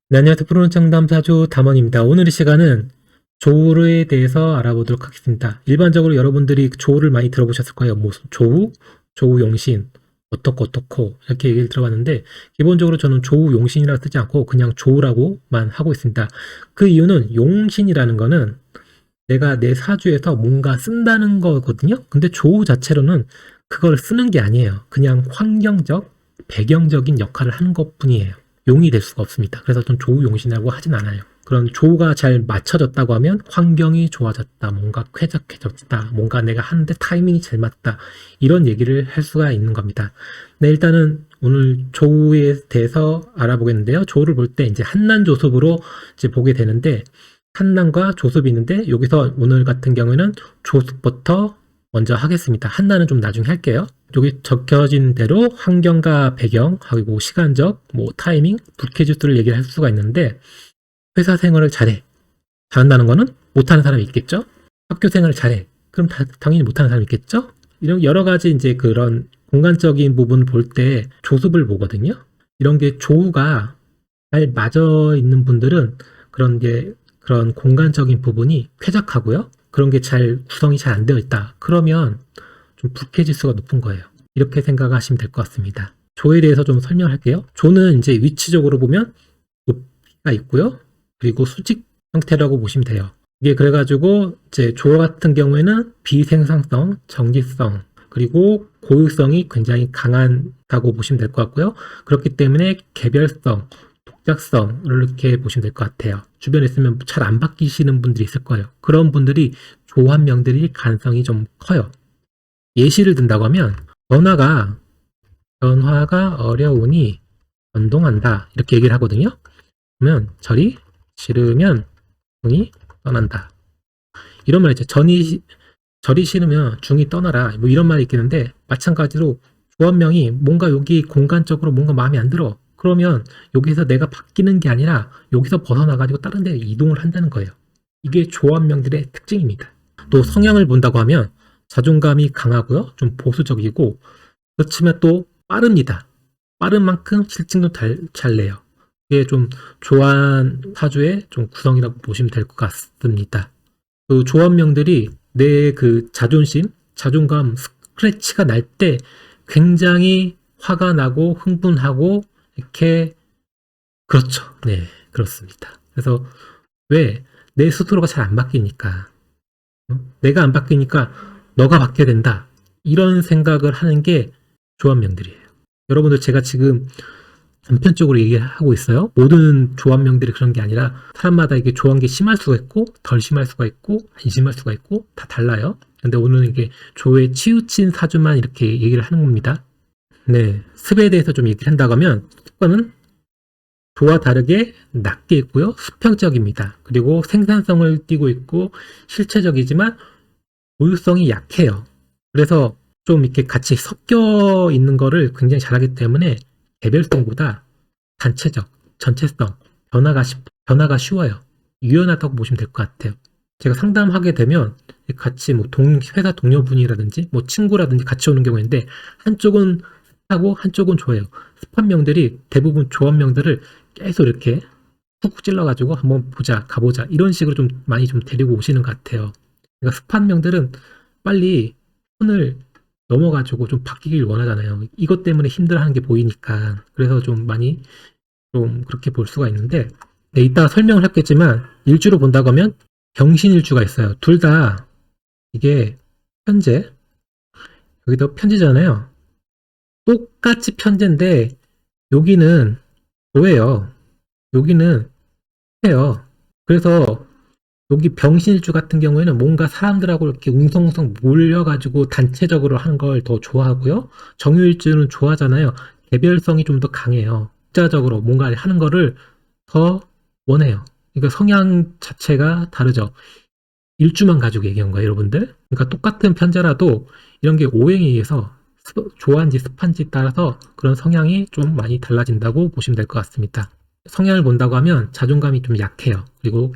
네, 안녕하세요. 프로는 상담사주 담원입니다. 오늘 이 시간은 조우에 대해서 알아보도록 하겠습니다. 일반적으로 여러분들이 조우를 많이 들어보셨을 거예요. 뭐 조우, 조우 용신, 어떻고 이렇게 얘기를 들어봤는데 기본적으로 저는 조우 용신이라고 쓰지 않고 그냥 조우라고만 하고 있습니다. 그 이유는 용신이라는 거는 내가 내 사주에서 뭔가 쓴다는 거거든요. 근데 조우 자체로는 그걸 쓰는 게 아니에요. 그냥 환경적, 배경적인 역할을 하는 것뿐이에요. 용이 될 수가 없습니다. 그래서 좀 조우 용신이라고 하진 않아요. 그런 조우가 잘 맞춰졌다고 하면 환경이 좋아졌다, 뭔가 쾌적해졌다, 뭔가 내가 하는데 타이밍이 잘 맞다, 이런 얘기를 할 수가 있는 겁니다. 네, 일단은 오늘 조우에 대해서 알아보겠는데요. 조우를 볼 때 이제 한난조습으로 이제 보게 되는데 한난과 조습이 있는데 여기서 오늘 같은 경우에는 조습부터 먼저 하겠습니다. 한난은 좀 나중에 할게요. 여기 적혀진 대로 환경과 배경, 그리고 시간적, 뭐 타이밍, 불쾌지수를 얘기를 할 수가 있는데 회사 생활을 잘해. 잘한다는 거는 못하는 사람이 있겠죠? 학교 생활을 잘해. 그럼 당연히 못하는 사람이 있겠죠? 이런 여러 가지 이제 그런 공간적인 부분을 볼 때 조습을 보거든요. 이런 게 조우가 잘 맞아 있는 분들은 그런 공간적인 부분이 쾌적하고요. 그런 게 잘 구성이 잘 안 되어 있다. 그러면 좀 불쾌지수가 높은 거예요. 이렇게 생각하시면 될 것 같습니다. 조에 대해서 좀 설명할게요. 조는 이제 위치적으로 보면 높이가 있고요. 그리고 수직 형태라고 보시면 돼요. 이게 그래가지고 이제 조 같은 경우에는 비생산성, 정기성, 그리고 고유성이 굉장히 강하다고 보시면 될 것 같고요. 그렇기 때문에 개별성, 독자성을 이렇게 보시면 될 것 같아요. 주변에 있으면 잘 안 바뀌시는 분들이 있을 거예요. 그런 분들이 조합명들이 가능성이 좀 커요. 예시를 든다고 하면 변화가 어려우니 변동한다, 이렇게 얘기를 하거든요. 그러면 절이 싫으면 중이 떠난다. 이런 말 있죠. 절이 싫으면 중이 떠나라, 뭐 이런 말이 있겠는데 마찬가지로 조합명이 뭔가 여기 공간적으로 뭔가 마음에 안 들어. 그러면 여기서 내가 바뀌는 게 아니라 여기서 벗어나가지고 다른 데 이동을 한다는 거예요. 이게 조합명들의 특징입니다. 또 성향을 본다고 하면 자존감이 강하고요. 좀 보수적이고, 그렇지만 또 빠릅니다. 빠른 만큼 실증도 잘 내요. 이게 좀 조한 사주의 좀 구성이라고 보시면 될 것 같습니다. 그 조합명들이 내 그 자존감 스크래치가 날 때 굉장히 화가 나고 흥분하고 이렇게, 그렇죠. 네, 그렇습니다. 그래서 왜? 내 스스로가 잘 안 바뀌니까. 내가 안 바뀌니까 너가 바뀌어야 된다, 이런 생각을 하는 게 조합명들이에요. 여러분들, 제가 지금 단편적으로 얘기하고 있어요. 모든 조합명들이 그런 게 아니라 사람마다 이게 조합한 게 심할 수가 있고 덜 심할 수가 있고 안 심할 수가 있고 다 달라요. 근데 오늘은 이게 조에 치우친 사주만 이렇게 얘기를 하는 겁니다. 네, 습에 대해서 좀 얘기를 한다고 하면 습관은 조와 다르게 낮게 있고요. 수평적입니다. 그리고 생산성을 띠고 있고 실체적이지만 고유성이 약해요. 그래서 좀 이렇게 같이 섞여 있는 거를 굉장히 잘하기 때문에 개별성보다 단체적, 전체성, 변화가 쉬워요. 유연하다고 보시면 될 것 같아요. 제가 상담하게 되면 같이 뭐 회사 동료분이라든지 뭐 친구라든지 같이 오는 경우인데 한쪽은 습하고 한쪽은 조예요. 습한 명들이 대부분 조합명들을 계속 이렇게 푹 찔러가지고 한번 가보자 이런 식으로 좀 많이 좀 데리고 오시는 것 같아요. 그러니까 습한 명들은 빨리 손을 넘어가지고 좀 바뀌길 원하잖아요. 이것 때문에 힘들어하는 게 보이니까. 그래서 좀 많이 좀 그렇게 볼 수가 있는데, 네, 이따 설명을 했겠지만 일주로 본다고 하면 병신일주가 있어요. 둘 다 이게 편제, 여기도 편제잖아요. 똑같이 편제인데 여기는 조예요. 여기는 해요. 그래서 여기 병신일주 같은 경우에는 뭔가 사람들하고 이렇게 웅성웅성 몰려가지고 단체적으로 하는 걸 더 좋아하고요. 정유일주는 좋아하잖아요. 개별성이 좀 더 강해요. 독자적으로 뭔가 하는 거를 더 원해요. 그러니까 성향 자체가 다르죠. 일주만 가지고 얘기한 거예요, 여러분들. 그러니까 똑같은 편자라도 이런 게 오행에 의해서 좋아한지 습한지 따라서 그런 성향이 좀 많이 달라진다고 보시면 될 것 같습니다. 성향을 본다고 하면 자존감이 좀 약해요. 그리고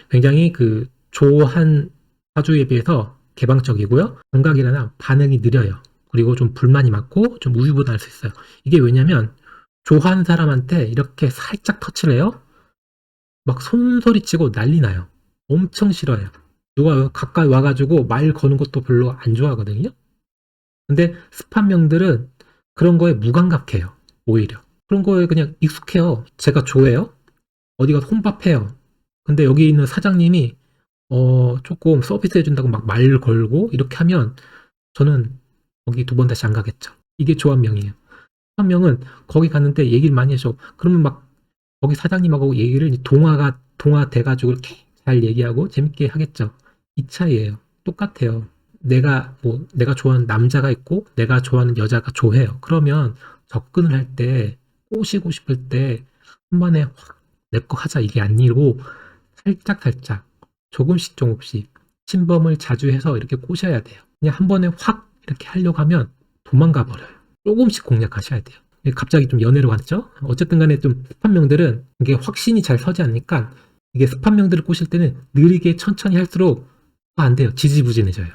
굉장히 그 조한 사주에 비해서 개방적이고요. 감각이나 반응이 느려요. 그리고 좀 불만이 많고 좀 우유부단할 수 있어요. 이게 왜냐면 조한 사람한테 이렇게 살짝 터치를 해요. 막 손소리치고 난리 나요. 엄청 싫어해요. 누가 가까이 와가지고 말 거는 것도 별로 안 좋아하거든요. 근데 습한명들은 그런 거에 무감각해요. 오히려. 그런 거에 그냥 익숙해요. 제가 좋아해요. 어디 가서 혼밥해요. 근데 여기 있는 사장님이 조금 서비스 해준다고 막 말 걸고 이렇게 하면 저는 거기 두 번 다시 안 가겠죠. 이게 조합명이에요. 조합명은 거기 갔는데 얘기를 많이 해줘. 그러면 막 거기 사장님하고 얘기를 동화 돼가지고 이렇게 잘 얘기하고 재밌게 하겠죠. 이 차이예요. 똑같아요. 내가 좋아하는 남자가 있고 내가 좋아하는 여자가 좋아해요. 그러면 접근을 할 때 꼬시고 싶을 때 한 번에 확 내 거 하자 이게 아니고 살짝 조금씩 침범을 자주 해서 이렇게 꼬셔야 돼요. 그냥 한 번에 확 이렇게 하려고 하면 도망가 버려요. 조금씩 공략하셔야 돼요. 갑자기 좀 연애로 갔죠? 어쨌든 간에 좀 습한 명들은 이게 확신이 잘 서지 않으니까 이게 습한 명들을 꼬실 때는 느리게 천천히 할수록 안 돼요. 지지부진해져요.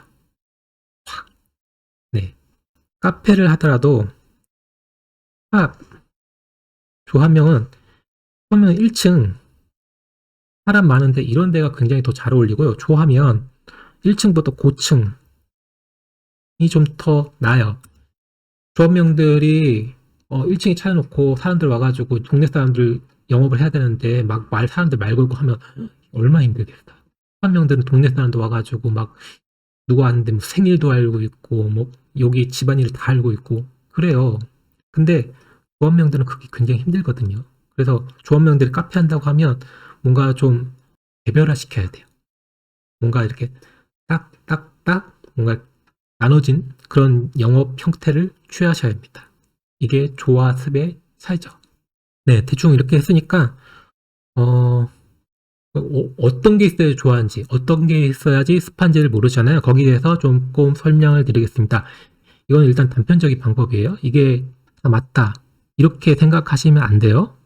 확. 네. 카페를 하더라도 팝 조합명은 처음에 1층 사람 많은데 이런 데가 굉장히 더 잘 어울리고요. 조하면 1층부터 고층이 좀 더 나아요. 조합명들이 1층에 차려놓고 사람들 와가지고 동네 사람들 영업을 해야 되는데 막 사람들 말 걸고 하면 얼마나 힘들겠어요. 조합명들은 동네 사람도 와가지고 막 누가 왔는데 뭐 생일도 알고 있고 뭐 여기 집안일 다 알고 있고 그래요. 근데 조합명들은 그게 굉장히 힘들거든요. 그래서 조합명들이 카페 한다고 하면 뭔가 좀 개별화 시켜야 돼요. 뭔가 이렇게 딱딱딱 뭔가 나눠진 그런 영업 형태를 취하셔야 합니다. 이게 조와 습의 차이죠. 네, 대충 이렇게 했으니까 어떤 게 있어야 좋아하는지, 어떤 게 있어야지 습한지를 모르잖아요. 거기에 대해서 조금 설명을 드리겠습니다. 이건 일단 단편적인 방법이에요. 이게 맞다. 이렇게 생각하시면 안 돼요.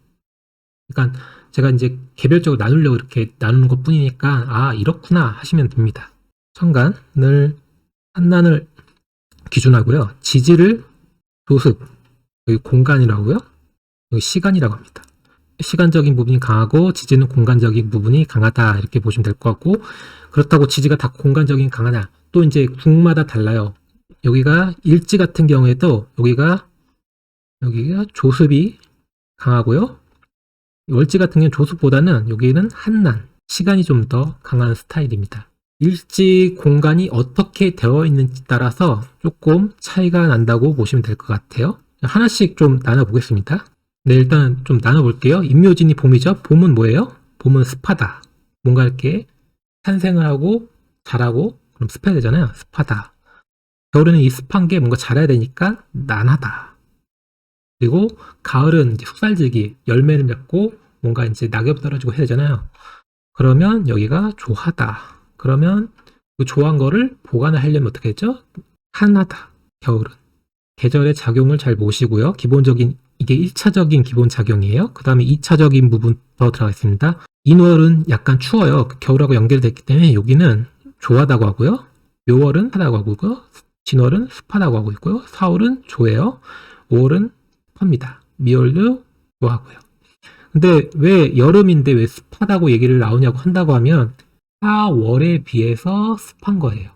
그러니까 제가 이제 개별적으로 나누려고 이렇게 나누는 것 뿐이니까, 아, 이렇구나 하시면 됩니다. 천간을, 한난을 기준하고요. 지지를 조습, 여기 공간이라고요. 여기 시간이라고 합니다. 시간적인 부분이 강하고 지지는 공간적인 부분이 강하다 이렇게 보시면 될 것 같고 그렇다고 지지가 다 공간적인 강하냐 또 이제 국마다 달라요. 여기가 일지 같은 경우에도 여기가 조습이 강하고요. 월지 같은 경우는 조습보다는 여기는 한난 시간이 좀 더 강한 스타일입니다. 일지 공간이 어떻게 되어 있는지 따라서 조금 차이가 난다고 보시면 될 것 같아요. 하나씩 좀 나눠보겠습니다. 네, 일단 좀 나눠볼게요. 임묘진이 봄이죠. 봄은 뭐예요? 봄은 습하다. 뭔가 이렇게 탄생을 하고 자라고 그럼 습해야 되잖아요. 습하다. 겨울에는 이 습한 게 뭔가 자라야 되니까 난하다. 그리고 가을은 이제 속살지기 열매를 맺고 뭔가 이제 낙엽 떨어지고 해야 되잖아요. 그러면 여기가 조하다. 그러면 그 조한 거를 보관을 하려면 어떻게 했죠? 한하다. 겨울은. 계절의 작용을 잘 모시고요. 기본적인 이게 1차적인 기본 작용이에요. 그 다음에 2차적인 부분 더 들어가겠습니다. 인월은 약간 추워요. 겨울하고 연결됐기 때문에 여기는 조하다고 하고요. 묘월은 습하다고 하고요. 진월은 습하다고 하고 있고요. 사월은 조예요. 5월은 습합니다. 미월도 조하고요. 근데 왜 여름인데 왜 습하다고 얘기를 나오냐고 한다고 하면 4월에 비해서 습한 거예요.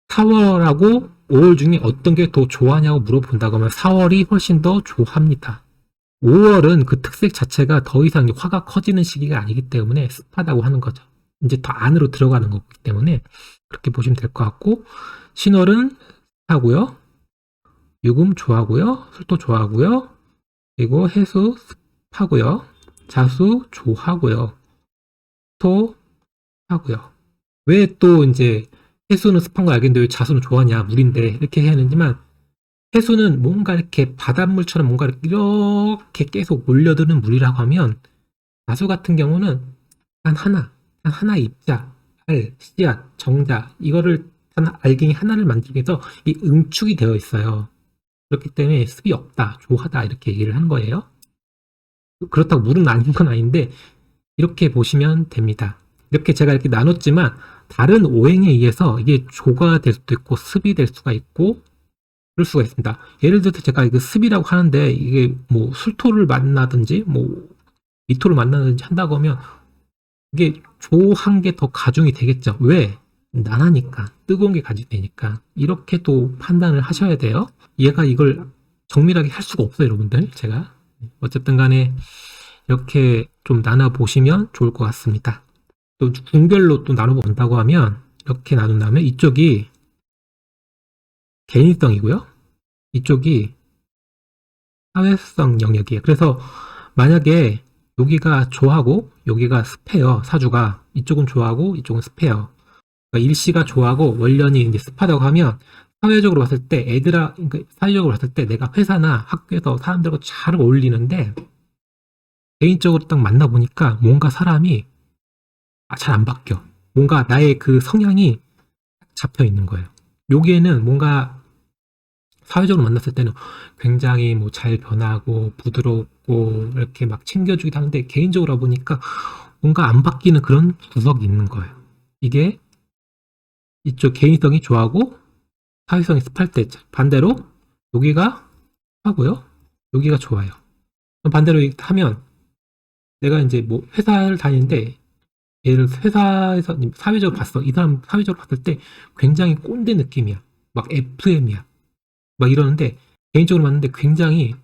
4월하고 5월 중에 어떤 게 더 좋아하냐고 물어본다고 하면 4월이 훨씬 더 좋아합니다. 5월은 그 특색 자체가 더 이상 화가 커지는 시기가 아니기 때문에 습하다고 하는 거죠. 이제 더 안으로 들어가는 거기 때문에 그렇게 보시면 될 것 같고 신월은 습하고요. 유금 좋아하고요. 술도 좋아하고요. 그리고 해수 습하고요. 자수 좋아하고요. 토 하고요. 왜 또 이제 해수는 습한 거 알겠는데 왜 자수는 좋아하냐 물인데 이렇게 해야 하는지만 해수는 뭔가 이렇게 바닷물처럼 뭔가 이렇게 계속 몰려드는 물이라고 하면 자수 같은 경우는 단 하나 입자, 알, 씨앗, 정자 이거를 단 알갱이 하나를 만들기 위해서 이 응축이 되어 있어요. 그렇기 때문에 습이 없다, 조하다 이렇게 얘기를 하는 거예요. 그렇다고 물은 아닌 건 아닌데 이렇게 보시면 됩니다. 이렇게 제가 이렇게 나눴지만 다른 오행에 의해서 이게 조가 될 수도 있고 습이 될 수가 있고 그럴 수가 있습니다. 예를 들어서 제가 이거 습이라고 하는데 이게 뭐 술토를 만나든지 뭐 미토를 만나든지 한다고 하면 이게 조한 게 더 가중이 되겠죠. 왜? 난하니까. 뜨거운 게 가중되니까. 이렇게 또 판단을 하셔야 돼요. 얘가 이걸 정밀하게 할 수가 없어요, 여러분들. 제가. 어쨌든 간에 이렇게 좀 나눠 보시면 좋을 것 같습니다. 또 군별로 또 나눠 본다고 하면 이렇게 나눈다면 이쪽이 개인성이고요. 이쪽이 사회성 영역이에요. 그래서 만약에 여기가 조하고 여기가 습해요. 사주가. 이쪽은 조하고 이쪽은 습해요. 그러니까 일시가 조하고 원년이 이제 습하다고 하면 사회적으로 봤을 때 그러니까 사회적으로 봤을 때 내가 회사나 학교에서 사람들과 잘 어울리는데 개인적으로 딱 만나보니까 뭔가 사람이 잘 안 바뀌어. 뭔가 나의 그 성향이 잡혀 있는 거예요. 여기에는 뭔가 사회적으로 만났을 때는 굉장히 뭐 잘 변하고 부드럽고 이렇게 막 챙겨주기도 하는데 개인적으로 보니까 뭔가 안 바뀌는 그런 구석이 있는 거예요. 이게 이쪽 개인성이 좋아하고 사회성이 습할 때 반대로 여기가 하고요. 여기가 좋아요. 반대로 하면 내가 이제 뭐 회사를 다니는데 얘를 회사에서 사회적으로 봤어. 이 사람 사회적으로 봤을 때 굉장히 꼰대 느낌이야. 막 FM이야. 막 이러는데 개인적으로 봤는데 굉장히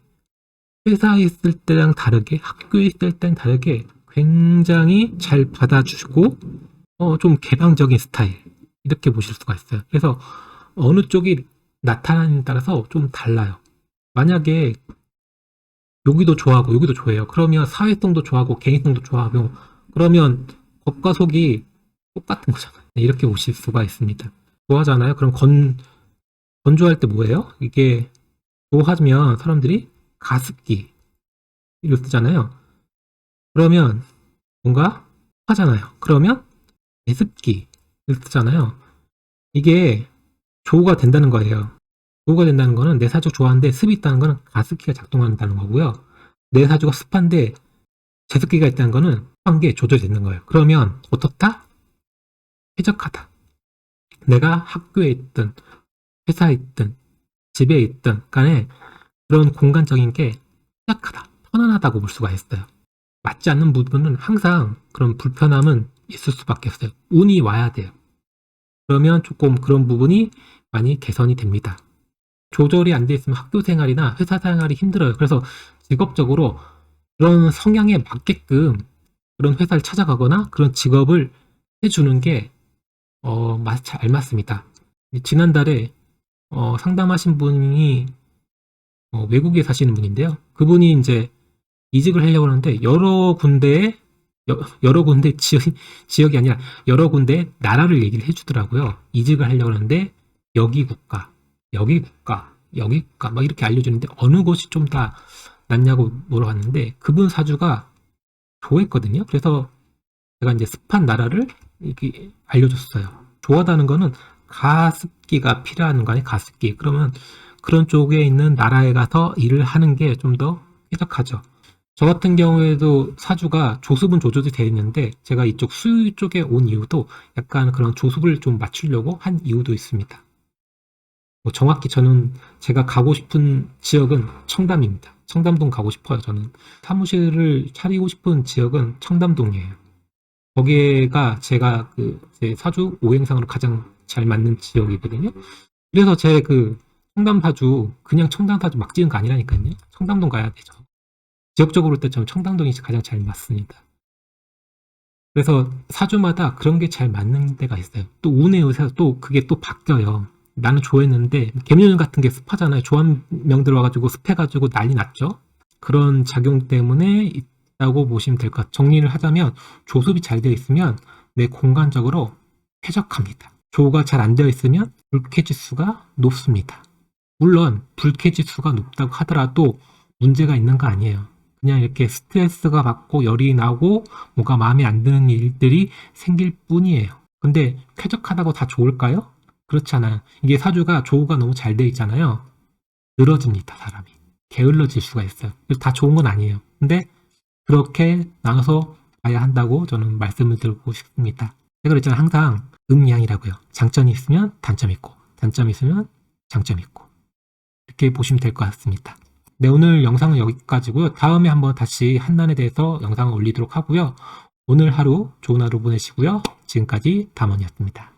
회사에 있을 때랑 다르게 학교에 있을 때랑 다르게 굉장히 잘 받아주고 좀 개방적인 스타일 이렇게 보실 수가 있어요. 그래서 어느 쪽이 나타나는 따라서 좀 달라요. 만약에 여기도 좋아하고 여기도 좋아해요. 그러면 사회성도 좋아하고 개인성도 좋아하고 그러면 겉과 속이 똑같은 거잖아요. 이렇게 보실 수가 있습니다. 좋아하잖아요. 그럼 건조할 때 뭐예요? 이게 좋아하면 사람들이 가습기 이걸 쓰잖아요. 그러면 뭔가 하잖아요. 그러면 제습기를 쓰잖아요. 이게 조우가 된다는 거예요. 조우가 된다는 거는 내 사주 좋아하는데 습이 있다는 거는 가습기가 작동한다는 거고요. 내 사주가 습한데 제습기가 있다는 거는 습한 게 조절되는 거예요. 그러면 어떻다? 쾌적하다. 내가 학교에 있든 회사에 있든 집에 있든 간에 그런 공간적인 게 쾌적하다. 편안하다고 볼 수가 있어요. 맞지 않는 부분은 항상 그런 불편함은 있을 수밖에 없어요. 운이 와야 돼요. 그러면 조금 그런 부분이 많이 개선이 됩니다. 조절이 안 돼 있으면 학교 생활이나 회사 생활이 힘들어요. 그래서 직업적으로 그런 성향에 맞게끔 그런 회사를 찾아가거나 그런 직업을 해주는 게 잘 맞습니다. 지난달에 상담하신 분이 외국에 사시는 분인데요. 그분이 이제 이직을 하려고 하는데 여러 군데 지역이 아니라 여러 군데 나라를 얘기를 해주더라고요. 이직을 하려고 하는데 여기 국가, 여기 국가, 여기 국가 막 이렇게 알려주는데 어느 곳이 좀 더 낫냐고 물어봤는데 그분 사주가 좋아했거든요. 그래서 제가 이제 습한 나라를 이렇게 알려줬어요. 좋아하다는 거는 가습기가 필요한 거 아니에요? 가습기. 그러면 그런 쪽에 있는 나라에 가서 일을 하는 게 좀 더 쾌적하죠. 저 같은 경우에도 사주가 조습은 조절이 되어 있는데 제가 이쪽 수유 쪽에 온 이유도 약간 그런 조습을 좀 맞추려고 한 이유도 있습니다. 뭐 정확히 저는 제가 가고 싶은 지역은 청담입니다. 청담동 가고 싶어요. 저는 사무실을 차리고 싶은 지역은 청담동이에요. 거기가 제가 제 사주 오행상으로 가장 잘 맞는 지역이거든요. 그래서 제 청담 사주 그냥 청담 사주 막 지은 거 아니라니까요. 청담동 가야 되죠. 지역적으로 때 저는 청담동이 가장 잘 맞습니다. 그래서 사주마다 그런 게 잘 맞는 데가 있어요. 또 운에 의해서 또 그게 또 바뀌어요. 나는 좋아했는데 개묘년 같은 게 습하잖아요. 조합명들 와가지고 습해가지고 난리 났죠. 그런 작용 때문에 있다고 보시면 될 것 같아요. 정리를 하자면 조습이 잘 되어 있으면 내 공간적으로 쾌적합니다. 조가 잘 안 되어 있으면 불쾌지수가 높습니다. 물론 불쾌지수가 높다고 하더라도 문제가 있는 거 아니에요. 그냥 이렇게 스트레스가 받고 열이 나고 뭐가 마음에 안 드는 일들이 생길 뿐이에요. 근데 쾌적하다고 다 좋을까요? 그렇지 않아요. 이게 사주가 조우가 너무 잘 돼 있잖아요. 늘어집니다, 사람이. 게을러질 수가 있어요. 다 좋은 건 아니에요. 근데 그렇게 나눠서 봐야 한다고 저는 말씀을 드리고 싶습니다. 제가 그랬잖아요. 항상 음양이라고요. 장점이 있으면 단점이 있고 단점이 있으면 장점이 있고 이렇게 보시면 될 것 같습니다. 네, 오늘 영상은 여기까지고요. 다음에 한번 다시 한란에 대해서 영상을 올리도록 하고요. 오늘 하루 좋은 하루 보내시고요. 지금까지 담원이었습니다.